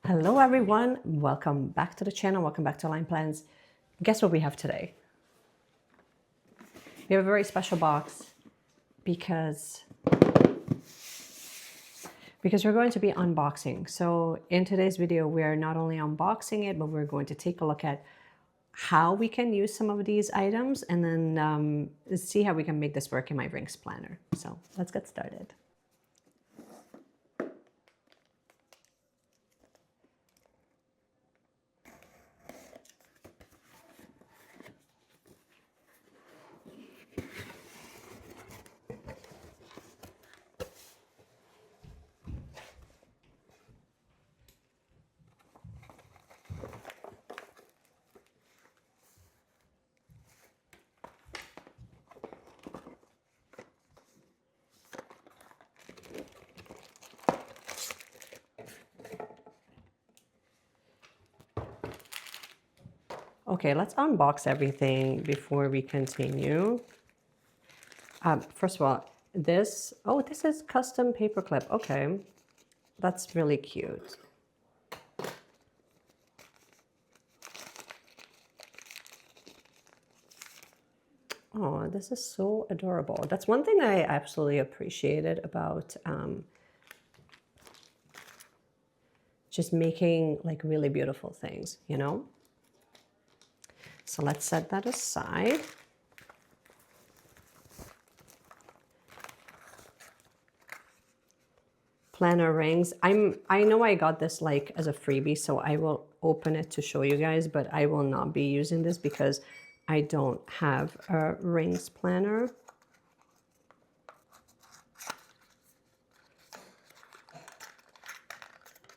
Hello everyone, welcome back to the channel, welcome back to Line Plans. Guess what we have today? We have a very special box because we're going to be unboxing. So in today's video, we're not only unboxing it, but we're going to take a look at how we can use some of these items and then see how we can make this work in my rings planner. So let's get started. Okay, let's unbox everything before we continue. First of all, this is custom paperclip. Okay, that's really cute. Oh, this is so adorable. That's one thing I absolutely appreciated about just making like really beautiful things, you know? So let's set that aside. Planner rings. I know I got this like as a freebie, so I will open it to show you guys, but I will not be using this because I don't have a rings planner.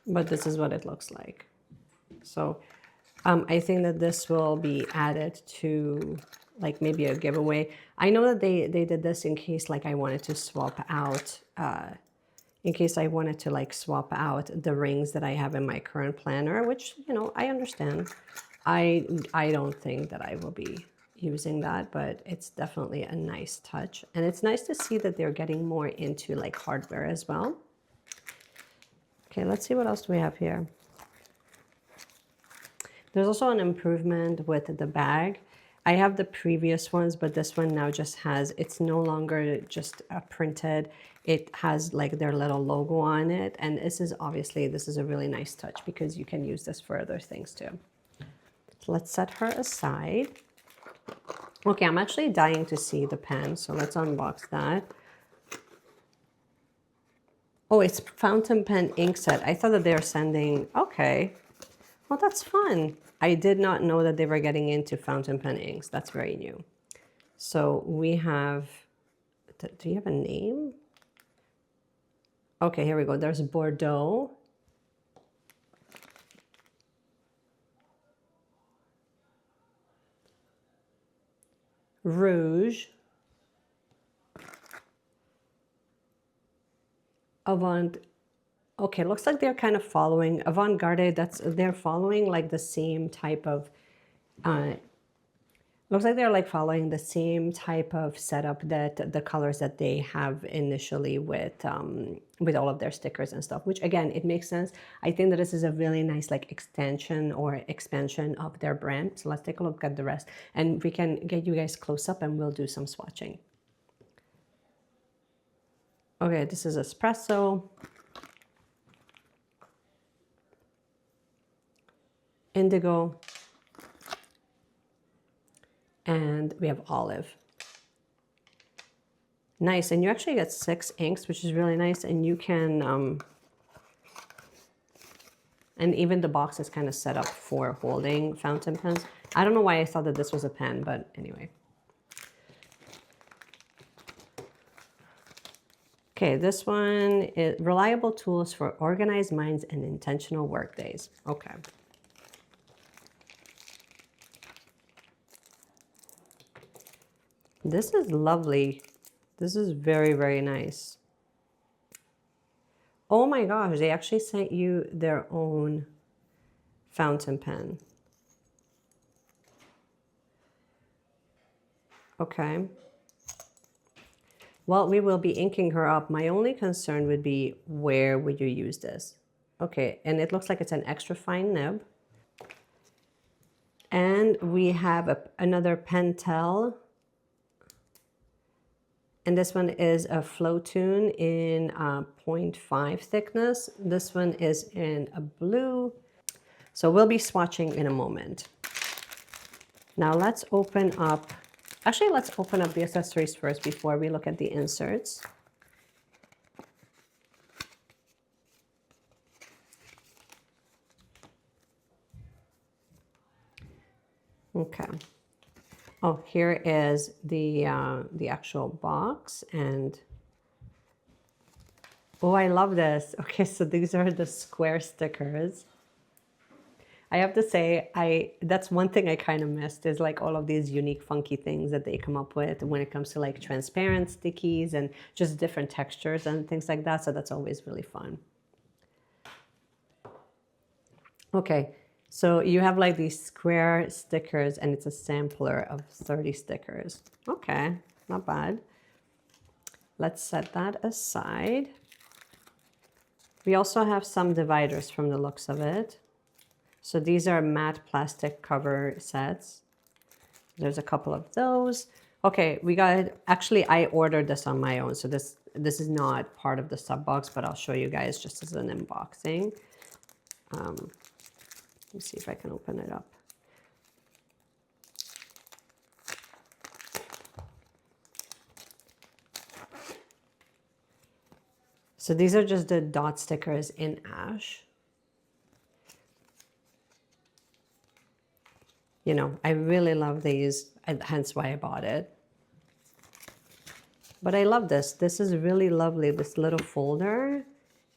But this is what it looks like. So I think that this will be added to like maybe a giveaway. I know that they did this in case like I wanted to swap out, in case I wanted to like swap out the rings that I have in my current planner, which, you know, I understand. I don't think that I will be using that, but it's definitely a nice touch. And it's nice to see that they're getting more into like hardware as well. Okay, let's see what else do we have here. There's also an improvement with the bag. I have the previous ones, but this one now just has, it's no longer just printed. It has like their little logo on it. And this is obviously, this is a really nice touch because you can use this for other things too. So let's set her aside. Okay, I'm actually dying to see the pen. So let's unbox that. Oh, it's fountain pen ink set. I thought that they were sending, okay. Well, that's fun. I did not know that they were getting into fountain pen inks. That's very new. So we have, do you have a name? Okay, here we go. There's Bordeaux. Rouge. Avant. Okay, looks like they're kind of following avant-garde. They're following like the same type of. Looks like they're like following the same type of setup that the colors that they have initially with all of their stickers and stuff. Which again, it makes sense. I think that this is a really nice like extension or expansion of their brand. So let's take a look at the rest, and we can get you guys close up, and we'll do some swatching. Okay, this is espresso. Indigo, and we have olive. Nice, and you actually get 6 inks, which is really nice, and you can, and even the box is kind of set up for holding fountain pens. I don't know why I thought that this was a pen, but anyway. Okay, this one is reliable tools for organized minds and intentional work days. Okay. This is lovely. This is very, very nice. Oh my gosh, they actually sent you their own fountain pen. Okay. Well, we will be inking her up. My only concern would be, where would you use this? Okay, and it looks like it's an extra fine nib. And we have another Pentel. And this one is a Flow-Tune in 0.5 thickness. This one is in a blue. So we'll be swatching in a moment. Now let's open up, actually let's open up the accessories first before we look at the inserts. Okay. Oh, here is the actual box, and oh, I love this. Okay, so these are the square stickers. I have to say, that's one thing I kind of missed is like all of these unique funky things that they come up with when it comes to like transparent stickies and just different textures and things like that. So that's always really fun. Okay, so you have like these square stickers and it's a sampler of 30 stickers. Okay, not bad. Let's set that aside. We also have some dividers from the looks of it. So these are matte plastic cover sets. There's a couple of those. Okay, we got, actually I ordered this on my own. So this is not part of the sub box, but I'll show you guys just as an unboxing. Let me see if I can open it up. So these are just the dot stickers in ash. You know, I really love these, hence why I bought it. But I love this. This is really lovely, this little folder.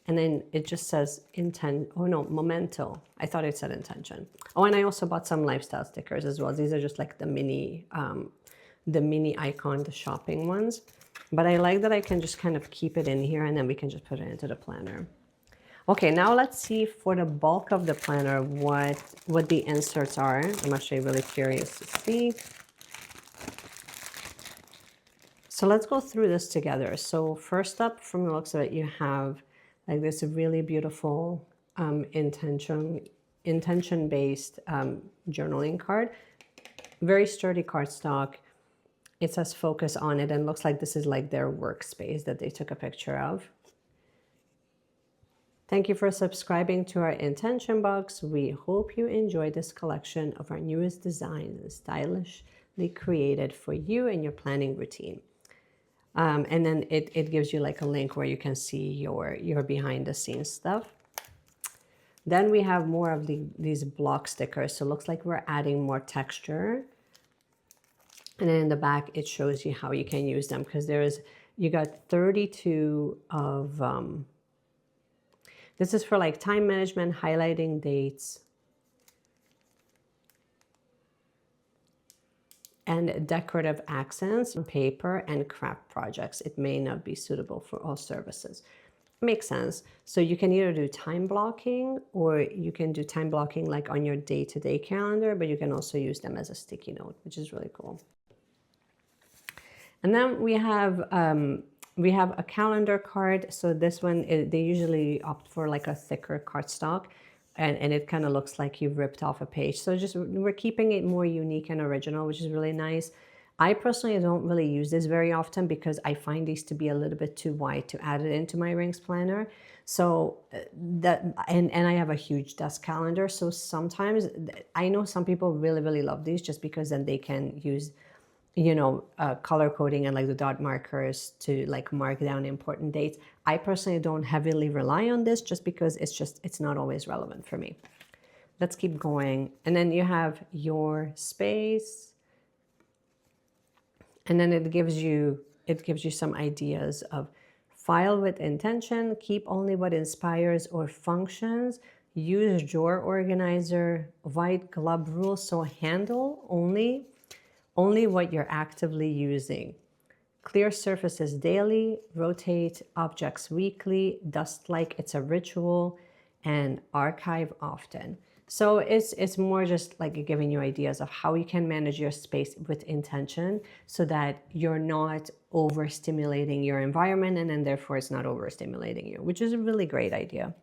And then it just says memento. I thought it said intention. Oh, and I also bought some lifestyle stickers as well. These are just like the mini icon, the shopping ones. But I like that I can just kind of keep it in here and then we can just put it into the planner. Okay, now let's see for the bulk of the planner what the inserts are. I'm actually really curious to see. So let's go through this together. So first up, from the looks of it, you have like this really beautiful intention-based journaling card. Very sturdy cardstock. It says focus on it and looks like this is like their workspace that they took a picture of. Thank you for subscribing to our intention box. We hope you enjoyed this collection of our newest designs, stylishly created for you and your planning routine. And then it gives you like a link where you can see your behind the scenes stuff. Then we have more of these block stickers. So it looks like we're adding more texture. And then in the back, it shows you how you can use them because you got 32 of, this is for like time management, highlighting dates, and decorative accents on paper and craft projects. It may not be suitable for all services. Makes sense. So you can either do time blocking or you can do time blocking like on your day-to-day calendar, but you can also use them as a sticky note, which is really cool. And then we have a calendar card. So this one, they usually opt for like a thicker cardstock. And it kind of looks like you've ripped off a page. So we're keeping it more unique and original, which is really nice. I personally don't really use this very often because I find these to be a little bit too wide to add it into my rings planner. So and I have a huge desk calendar. So sometimes I know some people really, really love these just because then they can use, you know, color coding and like the dot markers to like mark down important dates. I personally don't heavily rely on this just because it's not always relevant for me. Let's keep going. And then you have your space. And then it gives you some ideas of file with intention, keep only what inspires or functions, use drawer organizer, white glove rule, so handle only what you're actively using. Clear surfaces daily, rotate objects weekly, dust like it's a ritual, and archive often. So it's more just like giving you ideas of how you can manage your space with intention so that you're not overstimulating your environment and then therefore it's not overstimulating you, which is a really great idea.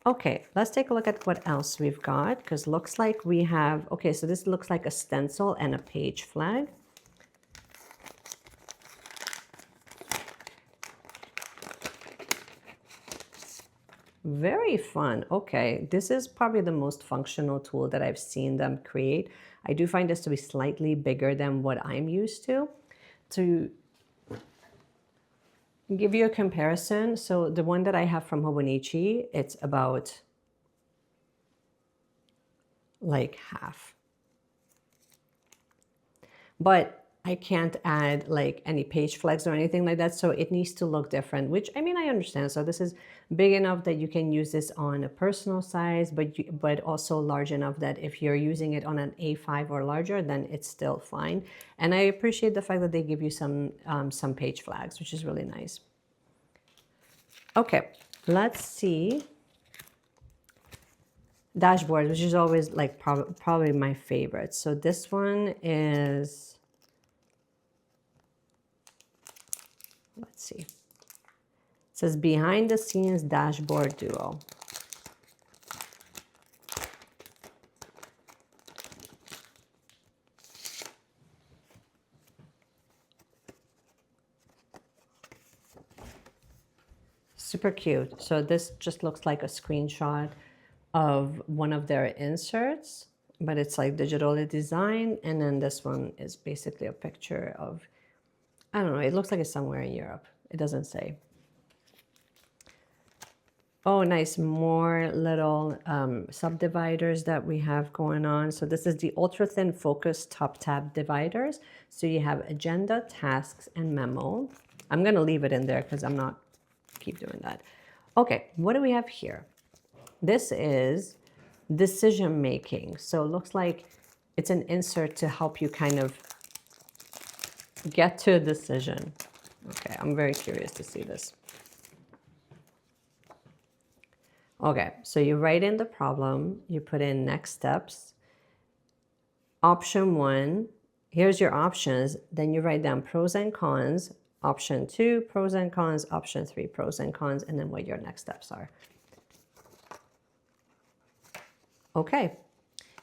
Okay, let's take a look at what else we've got, because looks like we have, okay, so this looks like a stencil and a page flag. Very fun. Okay, this is probably the most functional tool that I've seen them create. I do find this to be slightly bigger than what I'm used to. To give you a comparison, so the one that I have from Hobonichi, it's about like half. But I can't add like any page flags or anything like that, so it needs to look different, which I mean, I understand. So this is big enough that you can use this on a personal size, but also large enough that if you're using it on an A5 or larger, then it's still fine. And I appreciate the fact that they give you some page flags, which is really nice. Okay, let's see. Dashboard, which is always like probably my favorite. So this one is, let's see. It says behind the scenes dashboard duo. Super cute. So this just looks like a screenshot of one of their inserts, but it's like digitally designed. And then this one is basically a picture of, I don't know, it looks like it's somewhere in Europe. It doesn't say. Oh, nice. More little subdividers that we have going on. So this is the ultra thin focus top tab dividers. So you have agenda, tasks, and memo. I'm going to leave it in there because I'm not keep doing that. Okay, what do we have here? This is decision making. So it looks like it's an insert to help you kind of get to a decision. Okay, I'm very curious to see this. Okay, so you write in the problem, you put in next steps. Option 1, here's your options. Then you write down pros and cons. Option 2, pros and cons. Option 3, pros and cons, and then what your next steps are. Okay,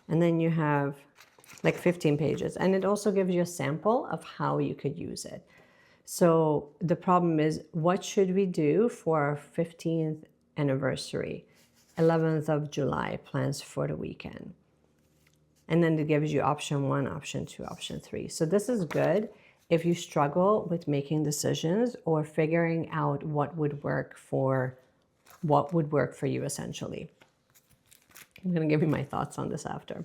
and then you have like 15 pages, and it also gives you a sample of how you could use it. So the problem is, what should we do for our 15th anniversary? 11th of July, plans for the weekend. And then it gives you option 1, option 2, option 3. So this is good if you struggle with making decisions or figuring out what would work for you essentially. I'm going to give you my thoughts on this after.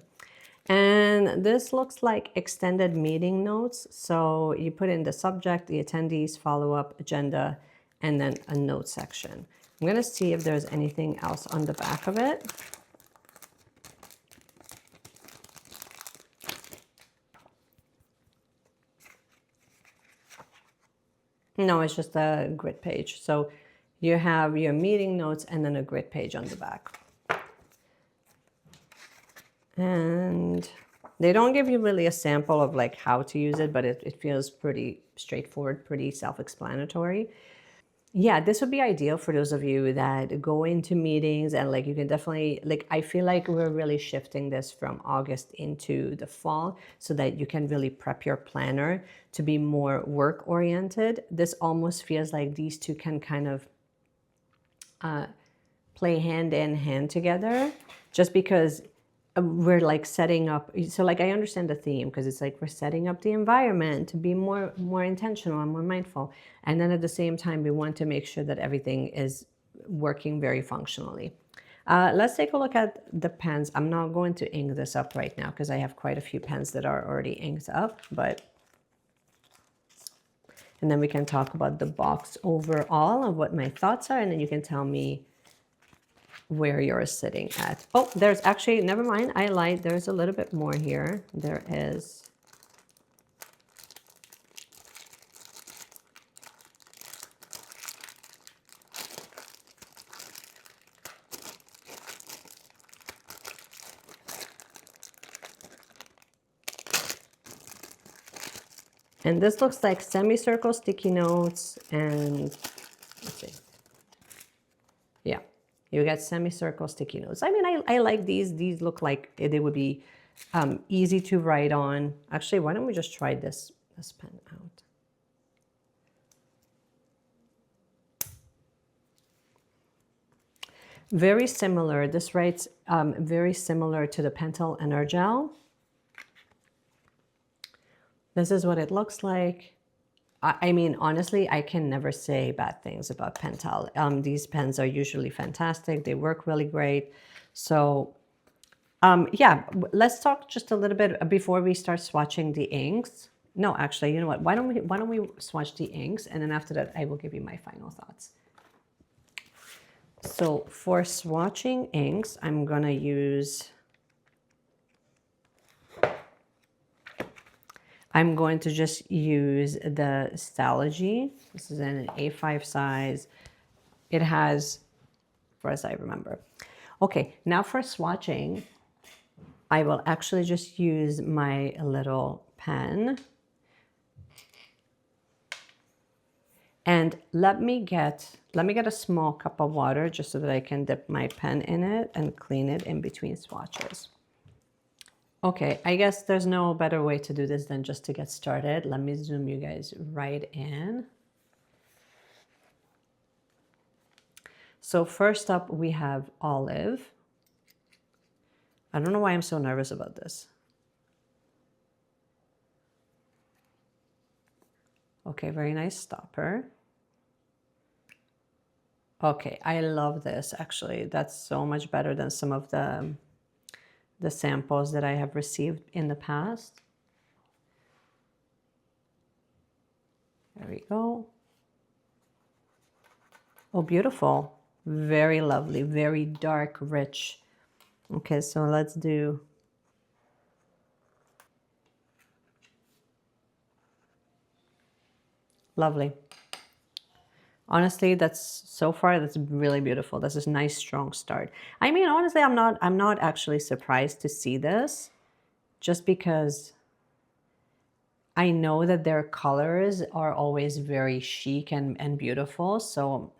And this looks like extended meeting notes. So you put in the subject, the attendees, follow-up, agenda, and then a note section. I'm going to see if there's anything else on the back of it. No, it's just a grid page. So you have your meeting notes and then a grid page on the back. And they don't give you really a sample of like how to use it, but it feels pretty straightforward, pretty self-explanatory. Yeah, this would be ideal for those of you that go into meetings and like you can definitely, like I feel like we're really shifting this from August into the fall so that you can really prep your planner to be more work oriented. This almost feels like these two can kind of play hand in hand together, just because we're like setting up. So like I understand the theme because it's like we're setting up the environment to be more intentional and more mindful, and then at the same time we want to make sure that everything is working very functionally. Let's take a look at the pens. I'm not going to ink this up right now because I have quite a few pens that are already inked up, and then we can talk about the box overall of what my thoughts are, and then you can tell me where you're sitting at. Oh, there's actually, never mind, I lied. There's a little bit more here. There is. And this looks like semicircle sticky notes and let's see. Yeah. You get semicircle sticky notes. I mean, I like these. These look like they would be easy to write on. Actually, why don't we just try this pen out? Very similar. This writes very similar to the Pentel Energel. This is what it looks like. I mean, honestly, I can never say bad things about Pentel. These pens are usually fantastic. They work really great. So yeah, let's talk just a little bit before we start swatching the inks. No, actually, you know what? Why don't we swatch the inks, and then after that, I will give you my final thoughts. So for swatching inks, I'm gonna use. I'm going to just use the Stalogy. This is in an A5 size. It has, for as I remember. Okay, now for swatching, I will actually just use my little pen. And let me get a small cup of water just so that I can dip my pen in it and clean it in between swatches. Okay, I guess there's no better way to do this than just to get started. Let me zoom you guys right in. So first up, we have Olive. I don't know why I'm so nervous about this. Okay, very nice stopper. Okay, I love this actually. That's so much better than some of the samples that I have received in the past. There we go. Oh, beautiful. Very lovely, very dark, rich. Okay, so let's do. Lovely. Honestly, so far that's really beautiful. This is a nice strong start. I mean, honestly, I'm not actually surprised to see this, just because I know that their colors are always very chic and beautiful. So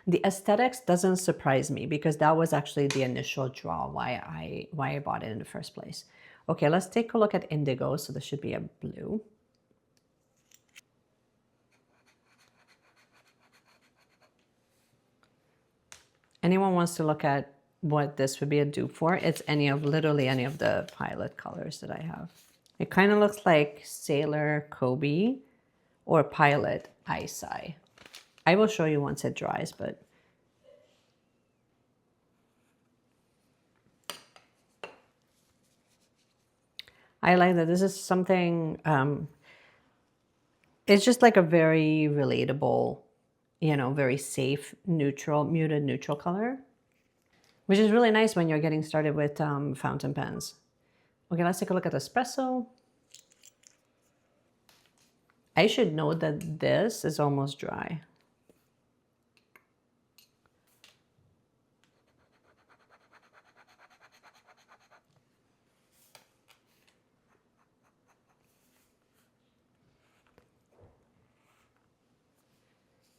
the aesthetics doesn't surprise me, because that was actually the initial draw why I bought it in the first place. Okay, let's take a look at indigo. So this should be a blue. Anyone wants to look at what this would be a dupe for, it's literally any of the Pilot colors that I have. It kind of looks like Sailor Kobe or Pilot Ice Eye. I will show you once it dries, but I like that this is something, it's just like a very relatable, you know, very safe, neutral, muted neutral color, which is really nice when you're getting started with fountain pens. Okay, let's take a look at espresso. I should note that this is almost dry.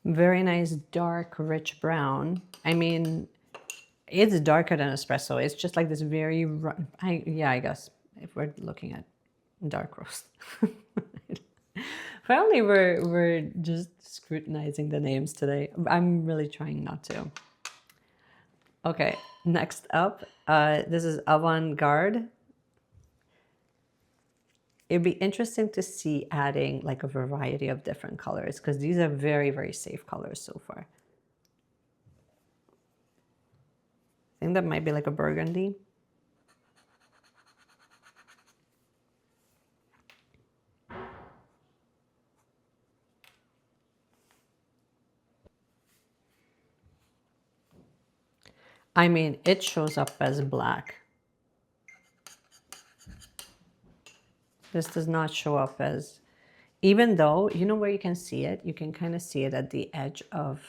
Very nice, dark, rich brown. I mean, it's darker than espresso. It's just like this very, yeah, I guess if we're looking at dark roast. Apparently we're just scrutinizing the names today. I'm really trying not to. Okay, next up, this is Avant-Garde. It'd be interesting to see adding like a variety of different colors, because these are very, very safe colors so far. I think that might be like a burgundy. I mean, it shows up as black. This does not show up as, even though, you know where you can see it? You can kind of see it at the edge of,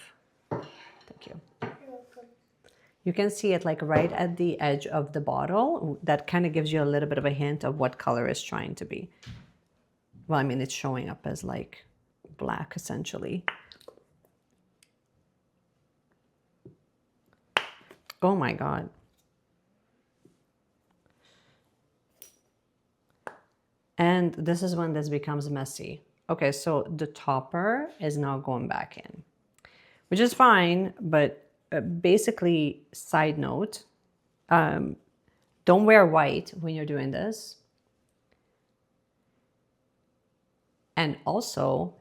thank you. You're welcome. You can see it like right at the edge of the bottle. That kind of gives you a little bit of a hint of what color it's trying to be. Well, I mean, it's showing up as like black essentially. Oh my God. And this is when this becomes messy. Okay, so the topper is now going back in, which is fine, but basically, side note, don't wear white when you're doing this. And also,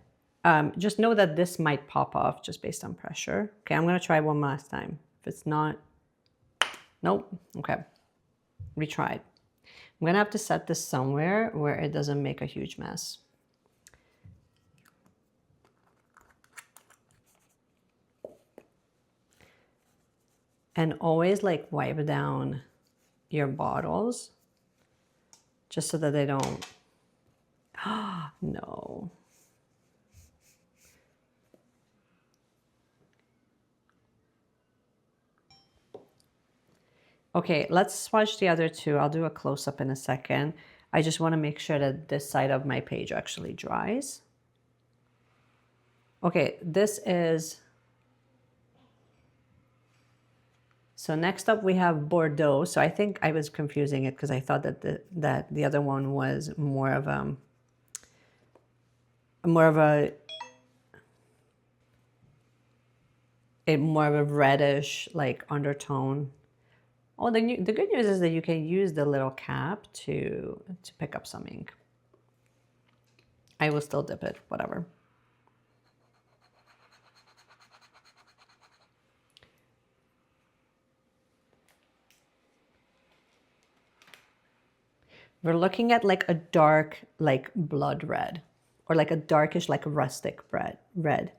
just know that this might pop off just based on pressure. Okay, I'm gonna try one last time. If it's not, nope, okay, we tried. I'm gonna have to set this somewhere where it doesn't make a huge mess. And always like wipe down your bottles just so that they don't, no. Okay, let's swatch the other two. I'll do a close-up in a second. I just want to make sure that this side of my page actually dries. Okay, this is... So next up we have Bordeaux. So I think I was confusing it because I thought that the other one was more of a reddish like undertone. Oh, the good news is that you can use the little cap to pick up some ink. I will still dip it, whatever. We're looking at like a dark, like blood red, or like a darkish, like rustic red.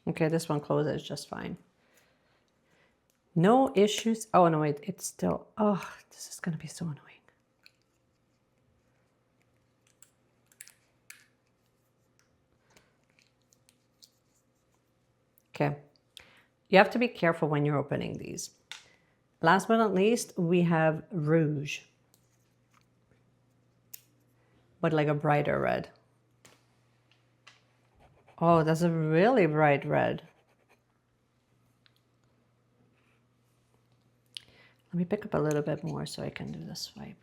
Okay, this one closes just fine. No issues. Oh no, wait, it's still, oh, this is gonna be so annoying. Okay, you have to be careful when you're opening these. Last but not least, we have Rouge, but like a brighter red. Oh, that's a really bright red. Let me pick up a little bit more so I can do the swipe.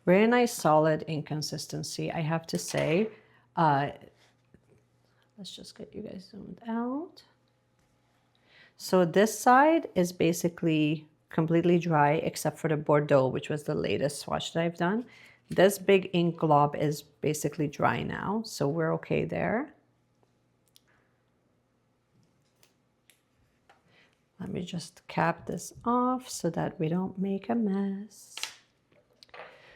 Very nice, solid inconsistency, I have to say. Let's just get you guys zoomed out. So this side is basically completely dry except for the Bordeaux, which was the latest swatch that I've done. This big ink glob is basically dry now, so we're okay there. Let me just cap this off so that we don't make a mess.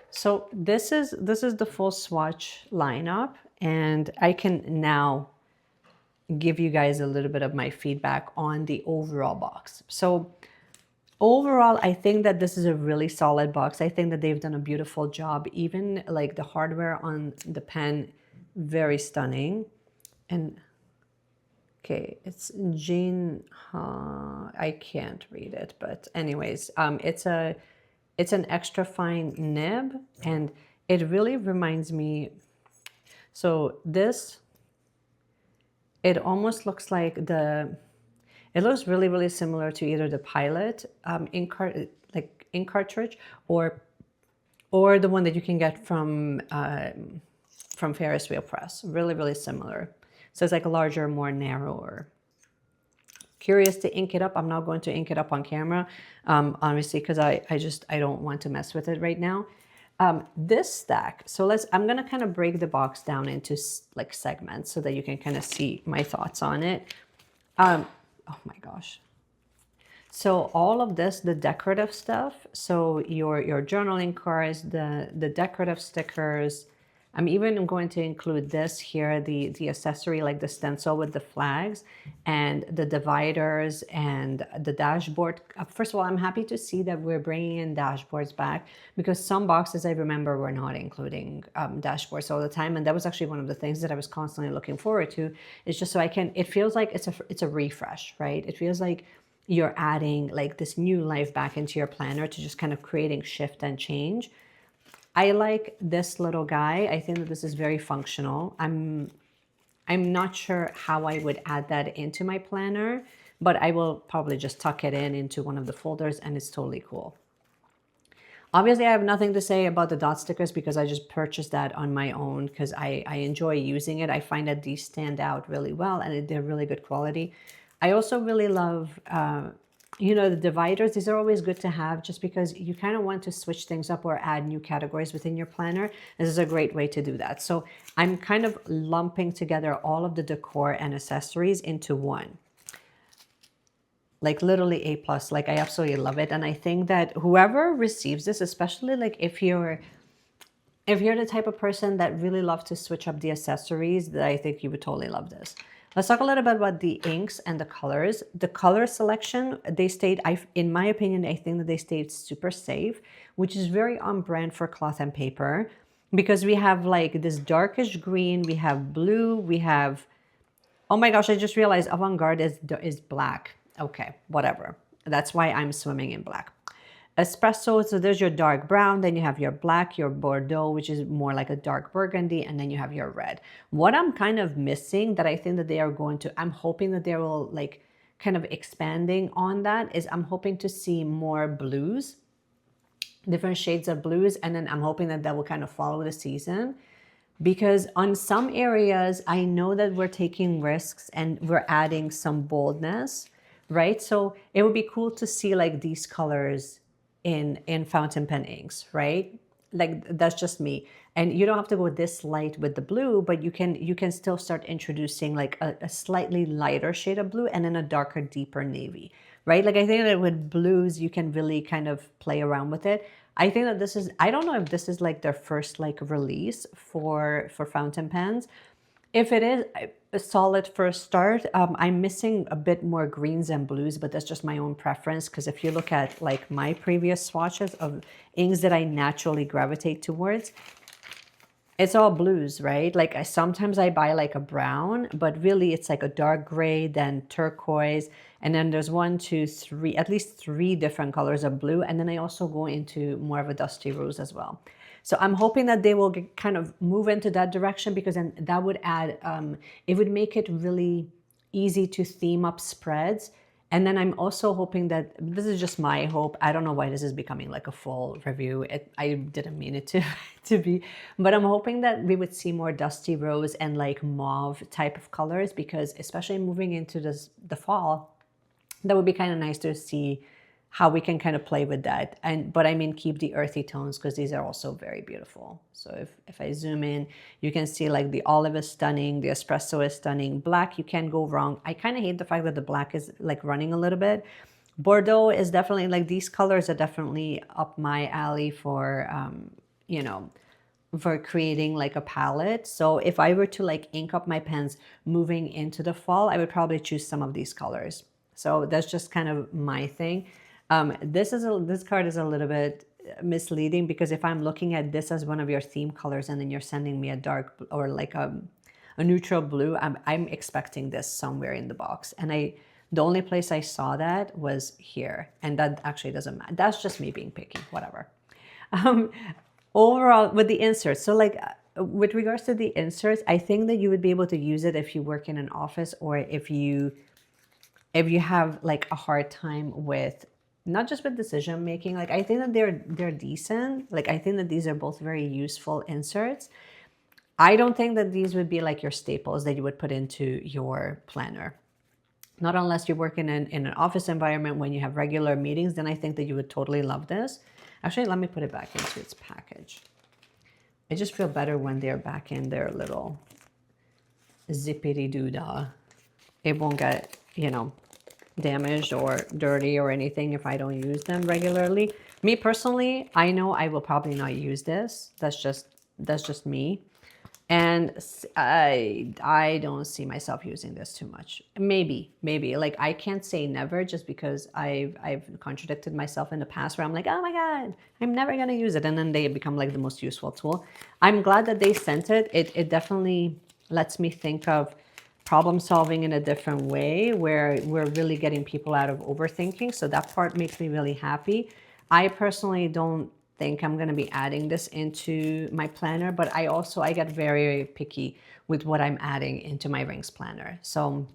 So this is the full swatch lineup, and I can now give you guys a little bit of my feedback on the overall box. So overall, I think that this is a really solid box. I think that they've done a beautiful job. Even like the hardware on the pen, very stunning. And okay, it's Jean, I can't read it, but anyways, it's an extra fine nib, and it really reminds me, so this, it almost looks like it looks really, really similar to either the Pilot ink cartridge or the one that you can get from Ferris Wheel Press. Really, really similar. So it's like a larger, more narrower. Curious to ink it up. I'm not going to ink it up on camera, obviously, because I don't want to mess with it right now. This stack, so I'm gonna kind of break the box down into like segments so that you can kind of see my thoughts on it. Oh my gosh. So all of this, the decorative stuff, so your journaling cards, the decorative stickers, I'm even going to include this here, the accessory, like the stencil with the flags and the dividers and the dashboard. First of all, I'm happy to see that we're bringing in dashboards back, because some boxes I remember were not including dashboards all the time. And that was actually one of the things that I was constantly looking forward to, is just so I can, it feels like it's a refresh, right? It feels like you're adding like this new life back into your planner to just kind of creating shift and change. I like this little guy. I think that this is very functional. I'm not sure how I would add that into my planner, but I will probably just tuck it in into one of the folders, and it's totally cool. Obviously, I have nothing to say about the dot stickers because I just purchased that on my own because I enjoy using it. I find that these stand out really well, and they're really good quality. I also really love you know, the dividers. These are always good to have just because you kind of want to switch things up or add new categories within your planner. This is a great way to do that. So I'm kind of lumping together all of the decor and accessories into one. Like literally A+, like I absolutely love it. And I think that whoever receives this, especially like if you're the type of person that really loves to switch up the accessories, that I think you would totally love this. Let's talk a little bit about the inks and the colors. The color selection, they stayed, in my opinion, I think that they stayed super safe, which is very on brand for cloth and paper, because we have like this darkish green, we have blue, we have, oh my gosh, I just realized avant-garde is black. Okay, whatever. That's why I'm swimming in black. Espresso, so there's your dark brown, then you have your black, your Bordeaux, which is more like a dark burgundy, and then you have your red. What I'm kind of missing that I think that they are going to, I'm hoping that they will like kind of expanding on that, is I'm hoping to see more blues, different shades of blues, and then I'm hoping that that will kind of follow the season. Because on some areas, I know that we're taking risks and we're adding some boldness, right? So it would be cool to see like these colors in fountain pen inks, right? Like that's just me. And you don't have to go this light with the blue, but you can still start introducing like a slightly lighter shade of blue and then a darker, deeper navy, right? Like I think that with blues, you can really kind of play around with it. I think that this is, I don't know if this is like their first like release for fountain pens. If it is a solid first start, I'm missing a bit more greens and blues, but that's just my own preference. Because if you look at like my previous swatches of inks that I naturally gravitate towards, it's all blues, right? Like sometimes I buy like a brown, but really it's like a dark gray, then turquoise, and then there's 1, 2, 3, at least 3 different colors of blue. And then I also go into more of a dusty rose as well. So I'm hoping that they will kind of move into that direction, because then that would add, it would make it really easy to theme up spreads. And then I'm also hoping that, this is just my hope, I don't know why this is becoming like a full review. I didn't mean it to be, but I'm hoping that we would see more dusty rose and like mauve type of colors, because especially moving into the fall, that would be kind of nice to see how we can kind of play with that. But I mean, keep the earthy tones, because these are also very beautiful. So if I zoom in, you can see like the olive is stunning, the espresso is stunning, black, you can't go wrong. I kind of hate the fact that the black is like running a little bit. Bordeaux is definitely like, these colors are definitely up my alley for, you know, for creating like a palette. So if I were to like ink up my pens moving into the fall, I would probably choose some of these colors. So that's just kind of my thing. This card is a little bit misleading, because if I'm looking at this as one of your theme colors and then you're sending me a dark or like a neutral blue, I'm expecting this somewhere in the box. And the only place I saw that was here, and that actually doesn't matter. That's just me being picky, whatever. Overall, with the inserts, so like with regards to the inserts, I think that you would be able to use it if you work in an office, or if you have like a hard time with, not just with decision making. Like I think that they're decent. Like I think that these are both very useful inserts. I don't think that these would be like your staples that you would put into your planner. Not unless you work in an office environment when you have regular meetings, then I think that you would totally love this. Actually, let me put it back into its package. I just feel better when they're back in their little zippity-doo-dah. It won't get, you know, damaged or dirty or anything if I don't use them regularly. Me personally, I know I will probably not use this. That's just me. And I don't see myself using this too much. Maybe like I can't say never, just because I've contradicted myself in the past where I'm like, oh my God, I'm never gonna use it, and then they become like the most useful tool. I'm glad that they sent it. It definitely lets me think of problem solving in a different way, where we're really getting people out of overthinking. So that part makes me really happy. I personally don't think I'm going to be adding this into my planner, but I get very picky with what I'm adding into my rings planner. So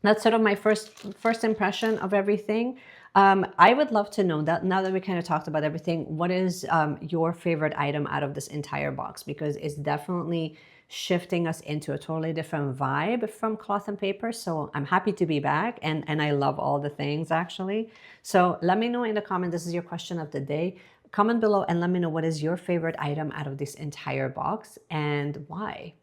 that's sort of my first impression of everything. I would love to know that, now that we kind of talked about everything, what is your favorite item out of this entire box? Because it's definitely shifting us into a totally different vibe from cloth and paper. So I'm happy to be back, and I love all the things actually. So let me know in the comment, this is your question of the day. Comment below and let me know what is your favorite item out of this entire box and why,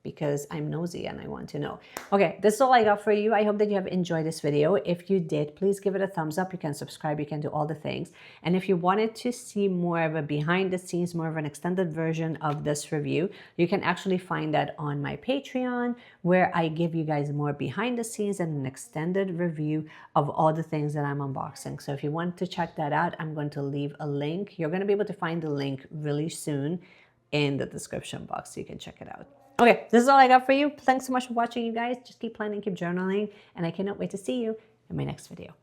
because I'm nosy and I want to know. Okay, this is all I got for you. I hope that you have enjoyed this video. If you did, please give it a thumbs up. You can subscribe, you can do all the things. And if you wanted to see more of a behind the scenes, more of an extended version of this review, you can actually find that on my Patreon, where I give you guys more behind the scenes and an extended review of all the things that I'm unboxing. So if you want to check that out, I'm going to leave a link. You're going to be able to find the link really soon in the description box, so you can check it out. Okay, this is all I got for you. Thanks so much for watching, you guys. Just keep planning, keep journaling, and I cannot wait to see you in my next video.